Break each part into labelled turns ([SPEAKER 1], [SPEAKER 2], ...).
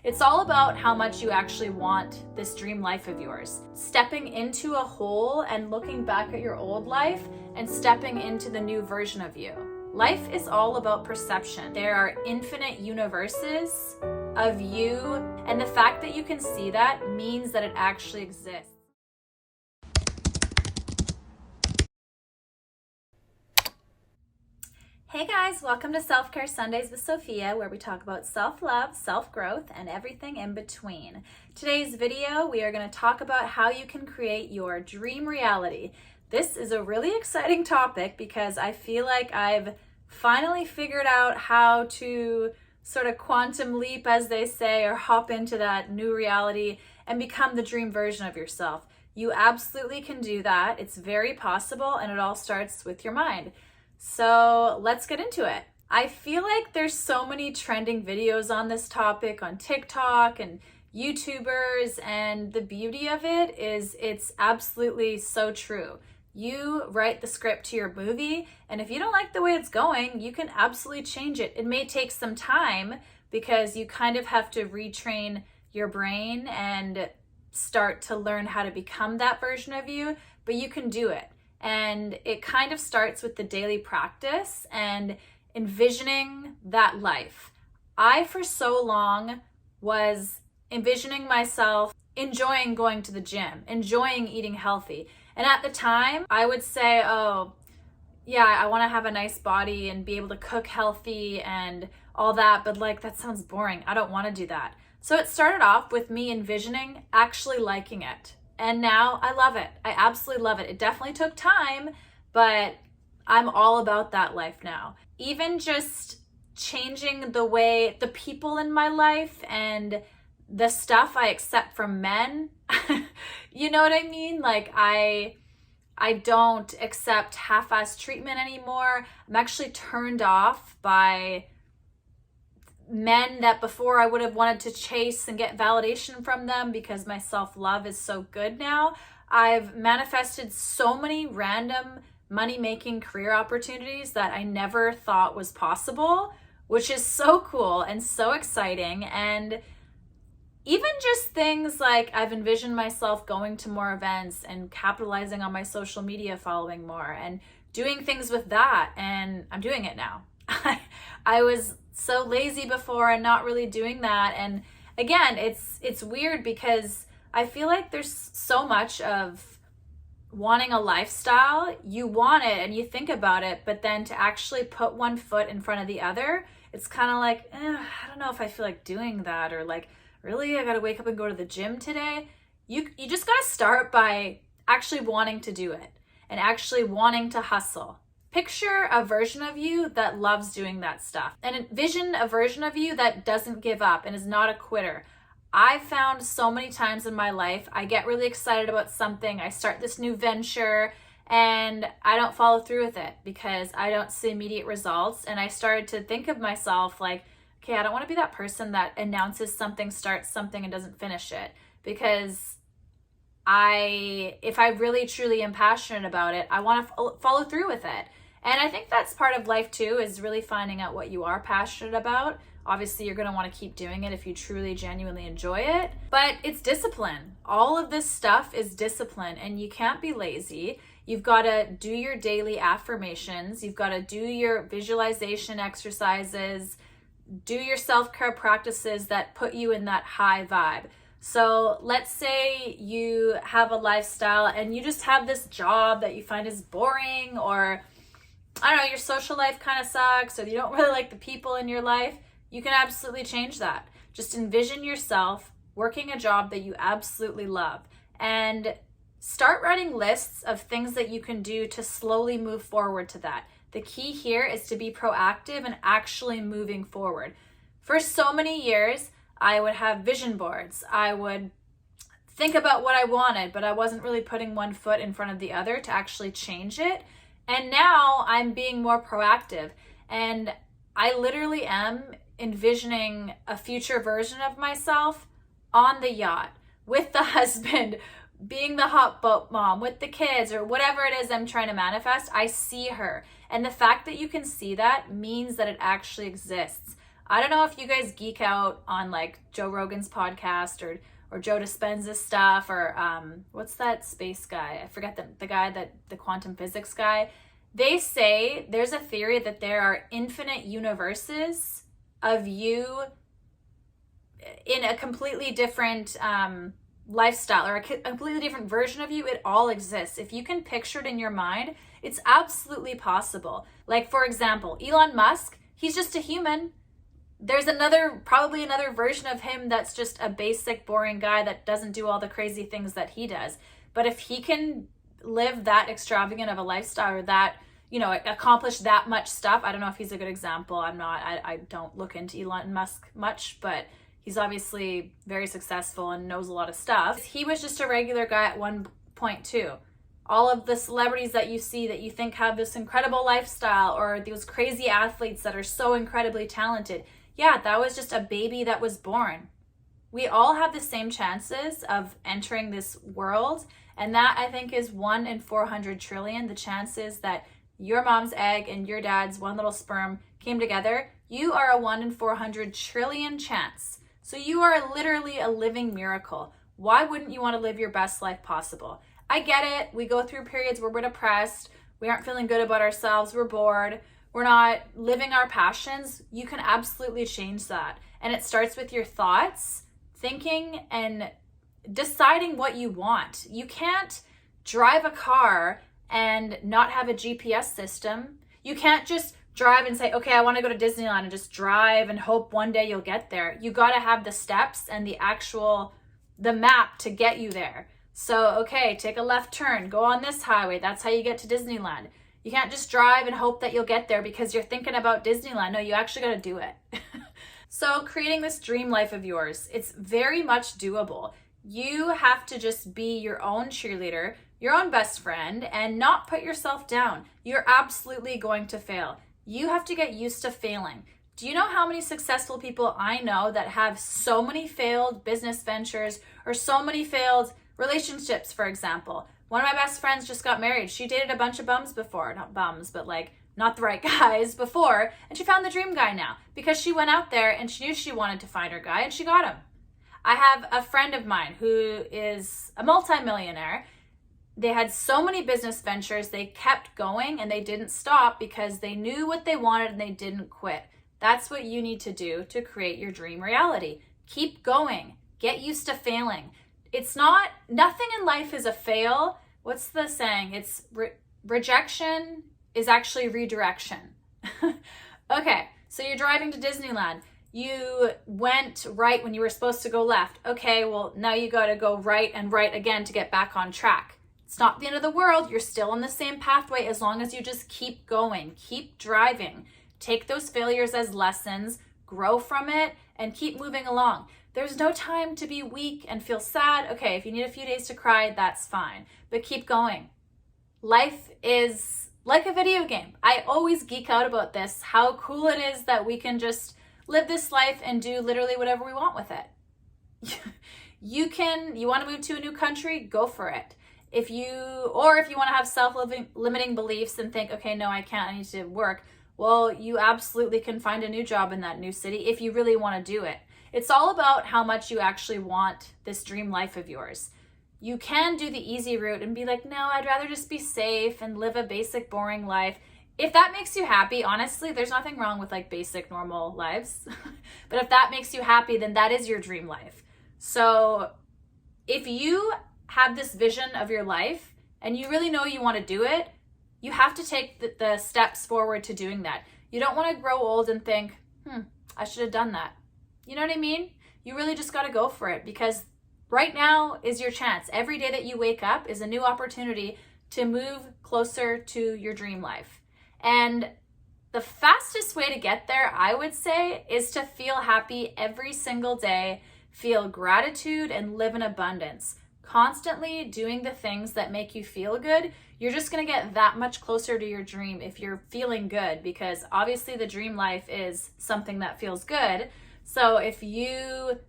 [SPEAKER 1] It's all about how much you actually want this dream life of yours. Stepping into a hole and looking back at your old life and stepping into the new version of you. Life is all about perception. There are infinite universes of you, and the fact that you can see that means that it actually exists. Hey guys, welcome to Self-Care Sundays with Sophia, where we talk about self-love, self-growth, and everything in between. Today's video, we are going to talk about how you can create your dream reality. This is a really exciting topic because I feel like I've finally figured out how to sort of quantum leap, as they say, or hop into that new reality and become the dream version of yourself. You absolutely can do that. It's very possible, and it all starts with your mind. So let's get into it. I feel like there's so many trending videos on this topic on TikTok and YouTubers, and the beauty of it is it's absolutely so true. You write the script to your movie, and if you don't like the way it's going, you can absolutely change it. It may take some time because you kind of have to retrain your brain and start to learn how to become that version of you, but you can do it. And it kind of starts with the daily practice and envisioning that life. I, for so long, was envisioning myself enjoying going to the gym, enjoying eating healthy. And at the time, I would say, oh, yeah, I want to have a nice body and be able to cook healthy and all that, but like, that sounds boring. I don't want to do that. So it started off with me envisioning actually liking it. And now I love it. I absolutely love it. It definitely took time, but I'm all about that life now. Even just changing the way the people in my life and the stuff I accept from men, you know what I mean? Like I don't accept half-assed treatment anymore. I'm actually turned off by men that before I would have wanted to chase and get validation from them because my self-love is so good now. I've manifested so many random money-making career opportunities that I never thought was possible, which is so cool and so exciting. And even just things like I've envisioned myself going to more events and capitalizing on my social media following more and doing things with that, and I'm doing it now. I was so lazy before and not really doing that. And again, it's weird because I feel like there's so much of wanting a lifestyle. You want it and you think about it, but then to actually put one foot in front of the other, it's kind of like, I don't know if I feel like doing that, or like, really, I gotta wake up and go to the gym today. You just gotta start by actually wanting to do it and actually wanting to hustle. Picture a version of you that loves doing that stuff, and envision a version of you that doesn't give up and is not a quitter. I've found so many times in my life, I get really excited about something, I start this new venture, and I don't follow through with it because I don't see immediate results. And I started to think of myself like, okay, I don't want to be that person that announces something, starts something, and doesn't finish it, because if I really truly am passionate about it, I want to follow through with it. And I think that's part of life too, is really finding out what you are passionate about. Obviously, you're going to want to keep doing it if you truly, genuinely enjoy it. But it's discipline. All of this stuff is discipline, and you can't be lazy. You've got to do your daily affirmations. You've got to do your visualization exercises, do your self-care practices that put you in that high vibe. So let's say you have a lifestyle and you just have this job that you find is boring, or I don't know, your social life kind of sucks, or you don't really like the people in your life. You can absolutely change that. Just envision yourself working a job that you absolutely love and start writing lists of things that you can do to slowly move forward to that. The key here is to be proactive and actually moving forward. For so many years, I would have vision boards. I would think about what I wanted, but I wasn't really putting one foot in front of the other to actually change it. And now I'm being more proactive, and I literally am envisioning a future version of myself on the yacht with the husband, being the hot boat mom with the kids, or whatever it is I'm trying to manifest. I see her. And the fact that you can see that means that it actually exists. I don't know if you guys geek out on like Joe Rogan's podcast or Joe Dispenza's stuff, or what's that space guy? I forget the guy the quantum physics guy. They say there's a theory that there are infinite universes of you in a completely different lifestyle, or a completely different version of you. It all exists. If you can picture it in your mind, it's absolutely possible. Like, for example, Elon Musk, he's just a human. There's probably another version of him that's just a basic, boring guy that doesn't do all the crazy things that he does. But if he can live that extravagant of a lifestyle, or that, accomplish that much stuff, I don't know if he's a good example. I don't look into Elon Musk much, but he's obviously very successful and knows a lot of stuff. He was just a regular guy at one point too. All of the celebrities that you see that you think have this incredible lifestyle, or those crazy athletes that are so incredibly talented, yeah, that was just a baby that was born. We all have the same chances of entering this world, and that, I think, is 1 in 400 trillion, the chances that your mom's egg and your dad's one little sperm came together. You are a 1 in 400 trillion chance. So you are literally a living miracle. Why wouldn't you want to live your best life possible? I get it. We go through periods where we're depressed, we aren't feeling good about ourselves, we're bored, we're not living our passions. You can absolutely change that. And it starts with your thoughts, thinking, and deciding what you want. You can't drive a car and not have a GPS system. You can't just drive and say, okay, I want to go to Disneyland, and just drive and hope one day you'll get there. You got to have the steps and the map to get you there. So, okay, take a left turn, go on this highway. That's how you get to Disneyland. You can't just drive and hope that you'll get there because you're thinking about Disneyland. No, you actually got to do it. So creating this dream life of yours, it's very much doable. You have to just be your own cheerleader, your own best friend, and not put yourself down. You're absolutely going to fail. You have to get used to failing. Do you know how many successful people I know that have so many failed business ventures, or so many failed relationships, for example? One of my best friends just got married. She dated a bunch of bums before, not bums, but like not the right guys before, and she found the dream guy now because she went out there and she knew she wanted to find her guy, and she got him. I have a friend of mine who is a multimillionaire. They had so many business ventures, they kept going and they didn't stop because they knew what they wanted and they didn't quit. That's what you need to do to create your dream reality. Keep going. Get used to failing. Nothing in life is a fail. What's the saying? It's rejection is actually redirection. Okay, so you're driving to Disneyland. You went right when you were supposed to go left. Okay, well, now you got to go right and right again to get back on track. It's not the end of the world. You're still on the same pathway as long as you just keep going, keep driving. Take those failures as lessons, grow from it, and keep moving along. There's no time to be weak and feel sad. Okay, if you need a few days to cry, that's fine, but keep going. Life is like a video game. I always geek out about this, how cool it is that we can just live this life and do literally whatever we want with it. You want to move to a new country, go for it. If you want to have self-limiting beliefs and think, okay, no, I can't, I need to work. Well, you absolutely can find a new job in that new city if you really want to do it. It's all about how much you actually want this dream life of yours. You can do the easy route and be like, no, I'd rather just be safe and live a basic, boring life. If that makes you happy, honestly, there's nothing wrong with like basic, normal lives. But if that makes you happy, then that is your dream life. So if you have this vision of your life and you really know you want to do it, you have to take the steps forward to doing that. You don't want to grow old and think, I should have done that. You know what I mean? You really just got to go for it, because right now is your chance. Every day that you wake up is a new opportunity to move closer to your dream life. And the fastest way to get there, I would say, is to feel happy every single day, feel gratitude, and live in abundance. Constantly doing the things that make you feel good, you're just going to get that much closer to your dream if you're feeling good, because obviously the dream life is something that feels good. So if you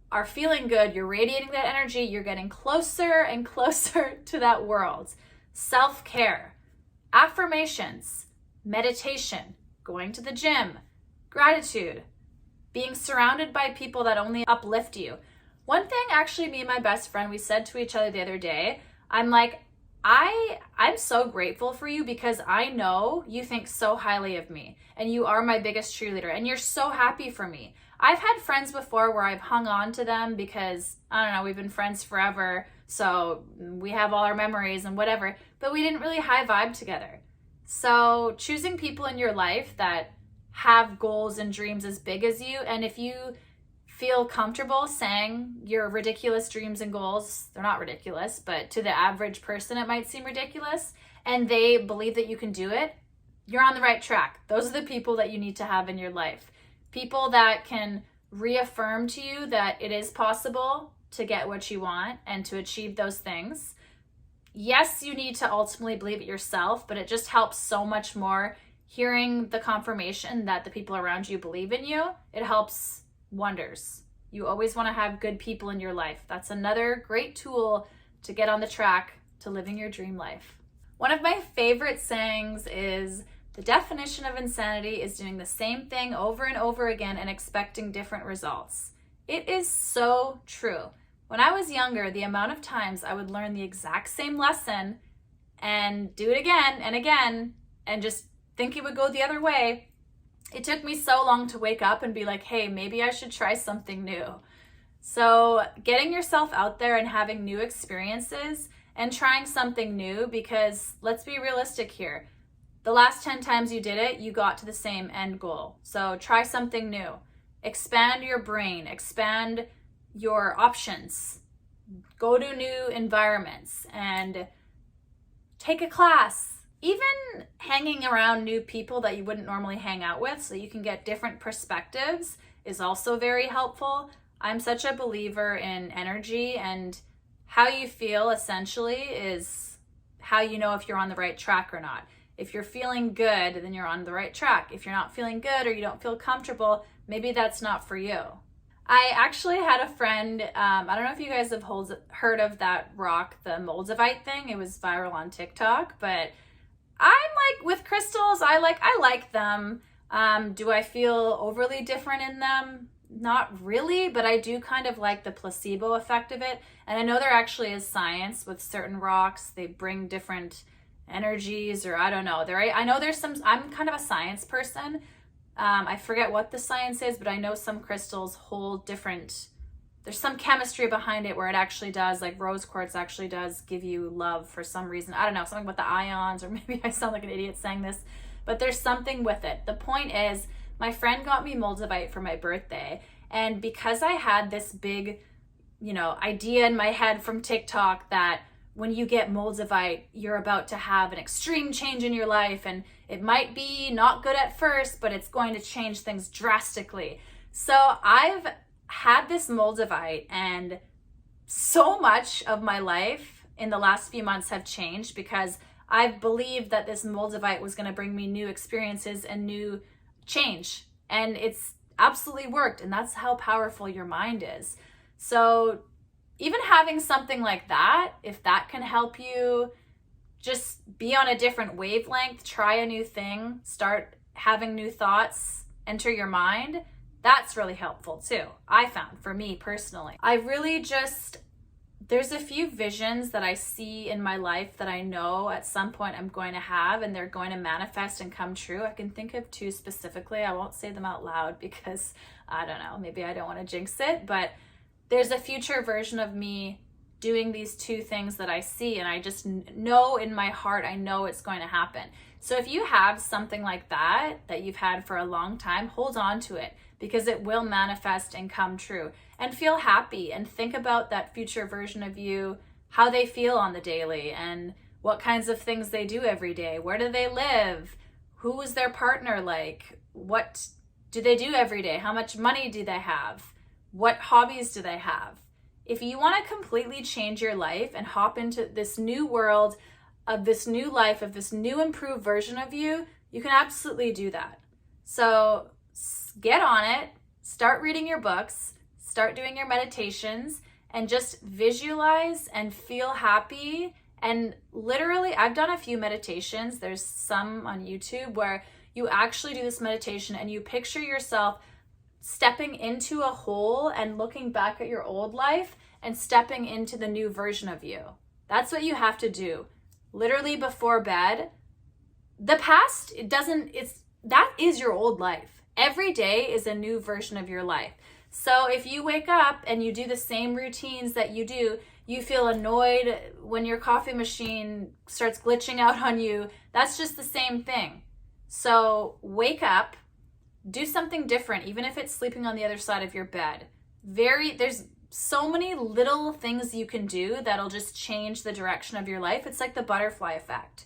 [SPEAKER 1] are feeling good, you're radiating that energy, you're getting closer and closer to that world. Self-care, affirmations, meditation, going to the gym, gratitude, being surrounded by people that only uplift you. One thing actually me and my best friend, we said to each other the other day, I'm like, I'm so grateful for you because I know you think so highly of me and you are my biggest cheerleader and you're so happy for me. I've had friends before where I've hung on to them because, I don't know, we've been friends forever, so we have all our memories and whatever, but we didn't really high vibe together. So choosing people in your life that have goals and dreams as big as you, and if you feel comfortable saying your ridiculous dreams and goals, they're not ridiculous, but to the average person it might seem ridiculous, and they believe that you can do it, you're on the right track. Those are the people that you need to have in your life. People that can reaffirm to you that it is possible to get what you want and to achieve those things. Yes, you need to ultimately believe it yourself, but it just helps so much more hearing the confirmation that the people around you believe in you. It helps wonders. You always want to have good people in your life. That's another great tool to get on the track to living your dream life. One of my favorite sayings is, the definition of insanity is doing the same thing over and over again and expecting different results. It is so true. When I was younger, the amount of times I would learn the exact same lesson and do it again and just think it would go the other way. It took me so long to wake up and be like, hey, maybe I should try something new. So getting yourself out there and having new experiences and trying something new, because let's be realistic here. The last 10 times you did it, you got to the same end goal. So try something new. Expand your brain, expand your options, go to new environments and take a class. Even hanging around new people that you wouldn't normally hang out with so you can get different perspectives is also very helpful. I'm such a believer in energy, and how you feel essentially is how you know if you're on the right track or not. If you're feeling good, then you're on the right track. If you're not feeling good or you don't feel comfortable, maybe that's not for you. I actually had a friend, I don't know if you guys have heard of that rock, the Moldavite thing. It was viral on TikTok, but I'm like, with crystals, I like them. Do I feel overly different in them? Not really, but I do kind of like the placebo effect of it. And I know there actually is science with certain rocks. They bring different energies, or I don't know. I know there's some, I'm kind of a science person. I forget what the science is, but I know some crystals hold different, there's some chemistry behind it where it actually does, like rose quartz actually does give you love for some reason. I don't know, something with the ions, or maybe I sound like an idiot saying this, but there's something with it. The point is, my friend got me Moldavite for my birthday, and because I had this big, idea in my head from TikTok that when you get Moldavite, you're about to have an extreme change in your life, and it might be not good at first, but it's going to change things drastically. So I've had this Moldavite, and so much of my life in the last few months have changed because I've believed that this Moldavite was going to bring me new experiences and new change, and it's absolutely worked. And that's how powerful your mind is. So even having something like that, if that can help you just be on a different wavelength, try a new thing, start having new thoughts enter your mind, that's really helpful too, I found, for me personally. I really just, there's a few visions that I see in my life that I know at some point I'm going to have, and they're going to manifest and come true. I can think of two specifically. I won't say them out loud because I don't know, maybe I don't want to jinx it, but there's a future version of me doing these two things that I see, and I just know in my heart, I know it's going to happen. So if you have something like that you've had for a long time, hold on to it, because it will manifest and come true. And feel happy and think about that future version of you, how they feel on the daily and what kinds of things they do every day. Where do they live? Who is their partner like? What do they do every day? How much money do they have? What hobbies do they have? If you want to completely change your life and hop into this new world of this new life, of this new improved version of you, you can absolutely do that. So get on it, start reading your books, start doing your meditations, and just visualize and feel happy. And literally, I've done a few meditations. There's some on YouTube where you actually do this meditation and you picture yourself stepping into a hole and looking back at your old life and stepping into the new version of you. That's what you have to do. Literally before bed. The past, that is your old life. Every day is a new version of your life. So if you wake up and you do the same routines that you do, you feel annoyed when your coffee machine starts glitching out on you, that's just the same thing. So wake up, do something different, even if it's sleeping on the other side of your bed. There's so many little things you can do that'll just change the direction of your life. It's like the butterfly effect.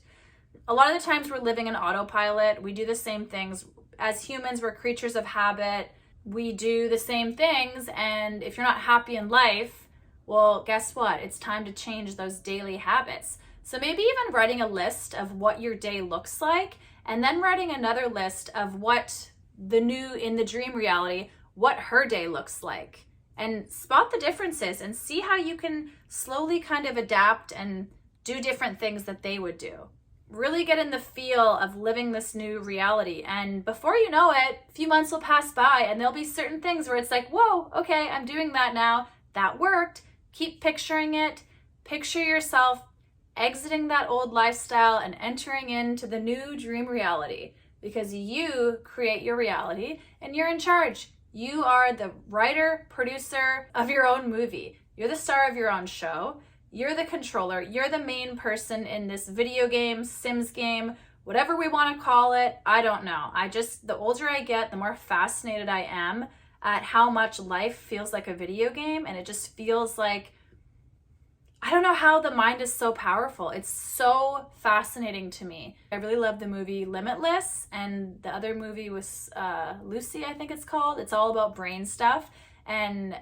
[SPEAKER 1] A lot of the times we're living in autopilot. We do the same things. As humans, we're creatures of habit. We do the same things, and if you're not happy in life, well, guess what? It's time to change those daily habits. So maybe even writing a list of what your day looks like, and then writing another list of what in the dream reality, what her day looks like. And spot the differences and see how you can slowly kind of adapt and do different things that they would do. Really get in the feel of living this new reality. And before you know it, a few months will pass by and there'll be certain things where it's like, whoa, okay, I'm doing that now. That worked. Keep picturing it. Picture yourself exiting that old lifestyle and entering into the new dream reality, because you create your reality and you're in charge. You are the writer, producer of your own movie. You're the star of your own show. You're the controller. You're the main person in this video game, Sims game, whatever we want to call it. I don't know. The older I get, the more fascinated I am at how much life feels like a video game. And it just feels like, I don't know how the mind is so powerful. It's so fascinating to me. I really love the movie Limitless, and the other movie was Lucy, I think it's called. It's all about brain stuff and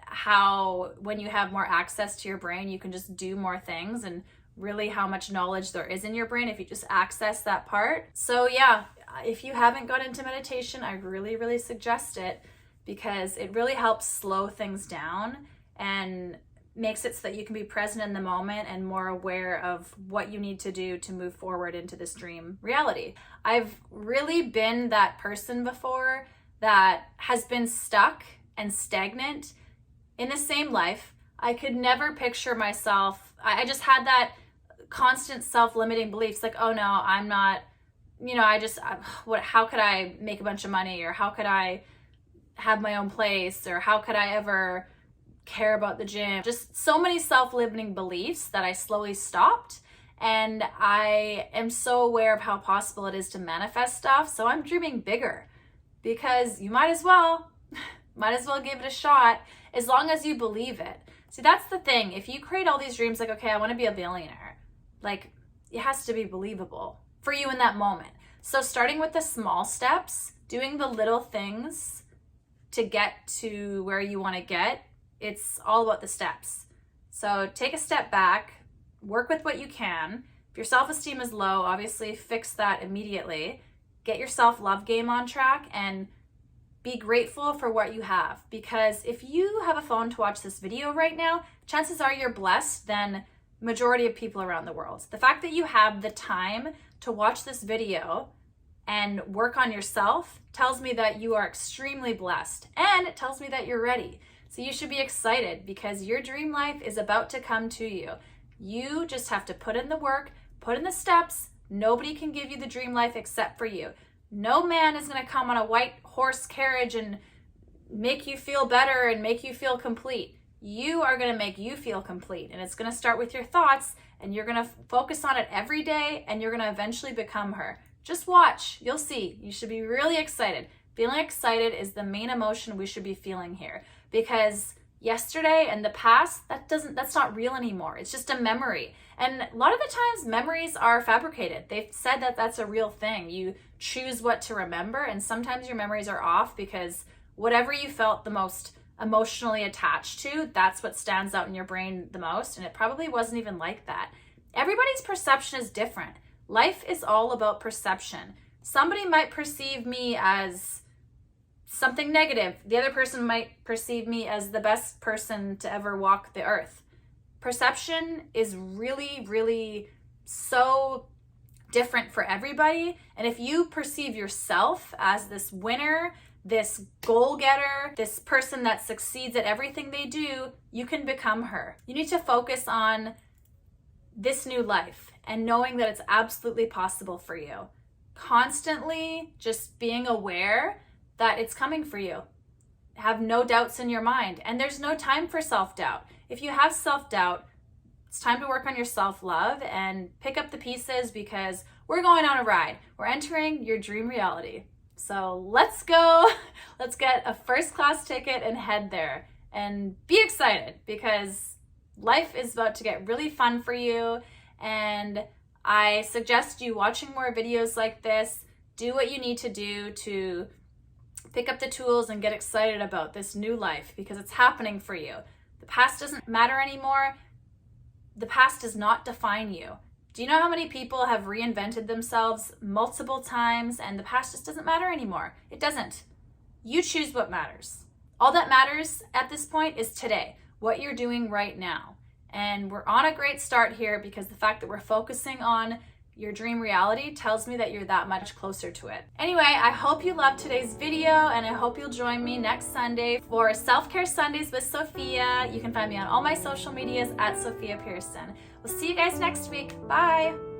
[SPEAKER 1] how when you have more access to your brain, you can just do more things, and really how much knowledge there is in your brain if you just access that part. So yeah, if you haven't got into meditation, I really, really suggest it, because it really helps slow things down and makes it so that you can be present in the moment and more aware of what you need to do to move forward into this dream reality. I've really been that person before that has been stuck and stagnant in the same life. I could never picture myself. I just had that constant self-limiting beliefs like, oh no, I'm not, how could I make a bunch of money, or how could I have my own place, or how could I ever care about the gym? Just so many self-limiting beliefs that I slowly stopped. And I am so aware of how possible it is to manifest stuff. So I'm dreaming bigger, because you might as well give it a shot, as long as you believe it. See, that's the thing. If you create all these dreams like, okay, I want to be a billionaire, like, it has to be believable for you in that moment. So starting with the small steps, doing the little things to get to where you want to get, it's all about the steps. So take a step back, work with what you can. If your self-esteem is low, obviously fix that immediately. Get your self-love game on track and be grateful for what you have. Because if you have a phone to watch this video right now, chances are you're blessed than majority of people around the world. The fact that you have the time to watch this video and work on yourself tells me that you are extremely blessed, and it tells me that you're ready. So you should be excited, because your dream life is about to come to you. You just have to put in the work, put in the steps. Nobody can give you the dream life except for you. No man is going to come on a white horse carriage and make you feel better and make you feel complete. You are going to make you feel complete, and it's going to start with your thoughts, and you're going to focus on it every day, and you're going to eventually become her. Just watch. You'll see. You should be really excited. Feeling excited is the main emotion we should be feeling here, because yesterday and the past, that's not real anymore. It's just a memory. And a lot of the times memories are fabricated. They've said that that's a real thing. You choose what to remember, and sometimes your memories are off because whatever you felt the most emotionally attached to, that's what stands out in your brain the most, and it probably wasn't even like that. Everybody's perception is different. Life is all about perception. Somebody might perceive me as something negative. The other person might perceive me as the best person to ever walk the earth. Perception is really, really so different for everybody. And if you perceive yourself as this winner, this goal getter, this person that succeeds at everything they do, you can become her. You need to focus on this new life and knowing that it's absolutely possible for you. Constantly just being aware that it's coming for you. Have no doubts in your mind. And there's no time for self-doubt. If you have self-doubt, it's time to work on your self-love and pick up the pieces, because we're going on a ride. We're entering your dream reality. So let's go. Let's get a first-class ticket and head there. And be excited, because life is about to get really fun for you. And I suggest you watching more videos like this. Do what you need to do to pick up the tools and get excited about this new life, because it's happening for you. The past doesn't matter anymore. The past does not define you. Do you know how many people have reinvented themselves multiple times and the past just doesn't matter anymore? It doesn't. You choose what matters. All that matters at this point is today, what you're doing right now. And we're on a great start here, because the fact that we're focusing on your dream reality tells me that you're that much closer to it. Anyway, I hope you loved today's video, and I hope you'll join me next Sunday for Self-Care Sundays with Sophia. You can find me on all my social medias at Sophia Pearson. We'll see you guys next week. Bye.